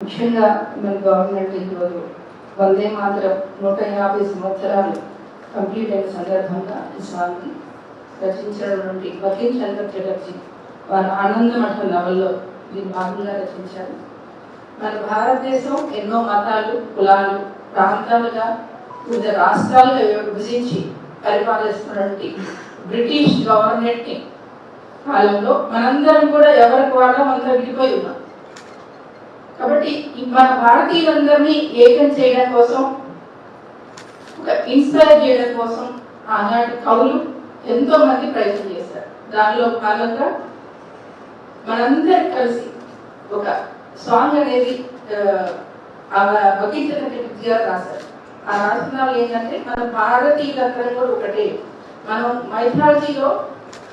ముఖ్యంగా మన గవర్నమెంట్ ఈరోజు వందే మాతరం 150 సంవత్సరాలు కంప్లీట్ అయిన సందర్భంగా ఈ సాంగ్ని రచించినటువంటి బకిం చంద్ర చటర్జీ వారు ఆనందమఠ నవల్లో దీని భాగంగా రచించారు. మన భారతదేశం ఎన్నో మతాలు, కులాలు, ప్రాంతాలుగా వివిధ రాష్ట్రాలుగా విభజించి పరిపాలిస్తున్నటువంటి బ్రిటిష్ గవర్నమెంట్ని కాలంలో మనందరం కూడా ఎవరికి వాళ్ళం అంతా విడిపోయి ఉన్నాం. కాబట్టి మన భారతీయులందరినీ ఏకం చేయడం కోసం, ఒక ఇన్స్పైర్ చేయడం కోసం ఆనాటి కవులు ఎంతో మంది ప్రయత్నం చేశారు. దానిలో భాగంగా మనందరం కలిసి ఒక సాంగ్ అనేది బకిం చంద్ర చటర్జీ గారు రాశారు. ఆ రాష్ట్రాలు ఏంటంటే మన భారతీయులందరం కూడా ఒకటే. మనం మైథాలజీలో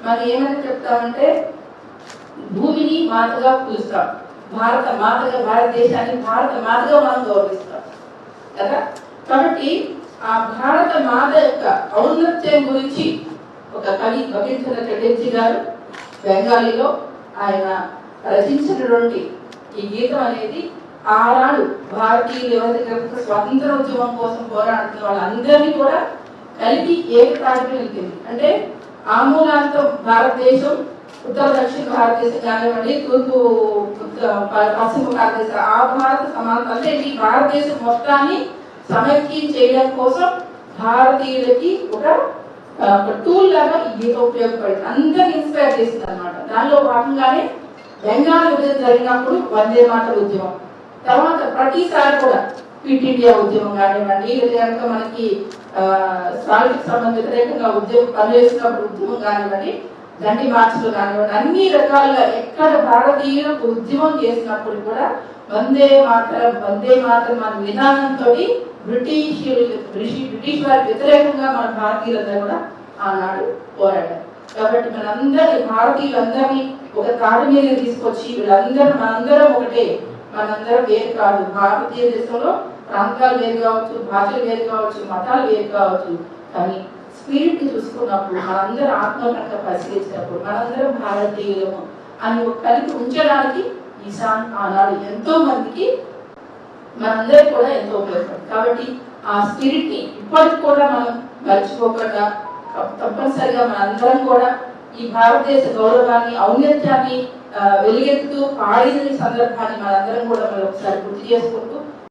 మనం ఏమని చెప్తామంటే భూమిని మాతగా పిలుస్తాం, భారత మాతగా, భారతదేశాన్ని భారత మాతగా మనం గౌరవిస్తాం కదా. కాబట్టి ఆ భారత మాత యొక్క ఔన్నత్యం గురించి ఒక కవి బకిం చంద్ర చటర్జీ గారు బెంగాలీలో ఆయన రచించినటువంటి ఈ గీతం అనేది ఆనాడు భారతీయులు ఎవరైతే స్వాతంత్ర ఉద్యమం కోసం పోరాడుతున్న వాళ్ళందరినీ కూడా కలిపి ఏకతాటిపై నిలిపింది. అంటే ఆమూలాంతం భారతదేశం, ఉత్తర దక్షిణ భారతదేశం కానివ్వండి, తూర్పు పశ్చిమ భారతదేశం, ఆ భారత సమానత అంటే ఈ భారతదేశం మొత్తాన్ని సమైక్యం చేయడం కోసం భారతీయులకి ఒక టూల్ లాగా ఈ గీత ఉపయోగపడింది. అందరినీ ఇన్స్పైర్ చేసింది అనమాట. దానిలో భాగంగానే బెంగాల్ విభజన జరిగినప్పుడు వందే మాతర ఉద్యమం, తర్వాత ప్రతిసారి కూడా క్విట్ ఇండియా ఉద్యమం కానివ్వండి, లేదా కనుక మనకి సాల్ట్కి సంబంధ వ్యతిరేకంగా ఉద్యమం పనిచేస్తున్నప్పుడు ఉద్యమం కానివ్వండి, దండి మార్చులు కానివ్వండి, అన్ని రకాలుగా ఎక్కడ భారతీయులు ఉద్యమం చేసినప్పుడు కూడా వందే మాతరం మన విధానంతో బ్రిటిష్ వారి వ్యతిరేకంగా మన భారతీయులందరూ కూడా ఆనాడు పోరాడారు. కాబట్టి మనందరి భారతీయులందరినీ ఒక తాటి మీద తీసుకొచ్చి మనందరం ఒకటే, మనందరం వేరు కాదు. భారతీయ దేశంలో ప్రాంతాలు వేరు కావచ్చు, భాషలు వేరు కావచ్చు, మతాలు వేరు కావచ్చు, కానీ స్పిరిట్ ని చూసుకున్నప్పుడు, మనందరం ఆత్మ కనుక పరిశీలించినప్పుడు మనందరం భారతీయులము అని ఒక కలిపి ఉంచడానికి ఈ సాంగ్ ఆనాడు ఎంతో మందికి, మనందరికి కూడా ఎంతో ఉపయోగపడుతుంది. కాబట్టి ఆ స్పిరిట్ ని ఇప్పటికి కూడా మనం మర్చిపోకుండా తప్పనిసరిగా మనందరం కూడా ఈ భారతదేశ గౌరవాన్ని, ఔన్నత్యాన్ని వెలుగెత్తు పాడిన సందర్భాన్ని మనందరం కూడా మనం ఒకసారి గుర్తు చేసుకుంటూ